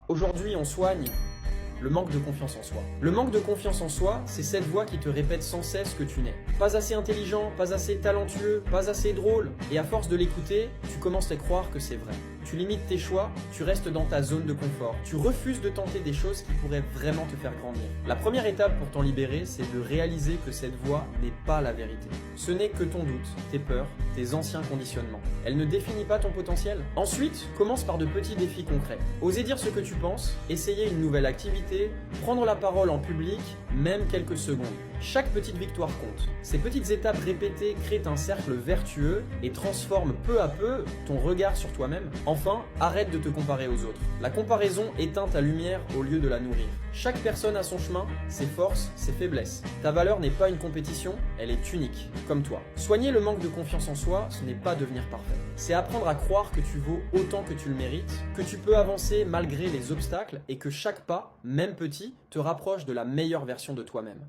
Aujourd'hui, on soigne le manque de confiance en soi. Le manque de confiance en soi, c'est cette voix qui te répète sans cesse que tu n'es pas assez intelligent, pas assez talentueux, pas assez drôle. Et à force de l'écouter, tu commences à croire que c'est vrai. Tu limites tes choix, tu restes dans ta zone de confort. Tu refuses de tenter des choses qui pourraient vraiment te faire grandir. La première étape pour t'en libérer, c'est de réaliser que cette voix n'est pas la vérité. Ce n'est que ton doute, tes peurs, tes anciens conditionnements. Elle ne définit pas ton potentiel. Ensuite, commence par de petits défis concrets. Oser dire ce que tu penses, essayer une nouvelle activité, prendre la parole en public, même quelques secondes. Chaque petite victoire compte. Ces petites étapes répétées créent un cercle vertueux et transforment peu à peu ton regard sur toi-même. Enfin, arrête de te comparer aux autres. La comparaison éteint ta lumière au lieu de la nourrir. Chaque personne a son chemin, ses forces, ses faiblesses. Ta valeur n'est pas une compétition, elle est unique, comme toi. Soigner le manque de confiance en soi, ce n'est pas devenir parfait. C'est apprendre à croire que tu vaux autant que tu le mérites, que tu peux avancer malgré les obstacles et que chaque pas, même petit, te rapproche de la meilleure version de toi-même.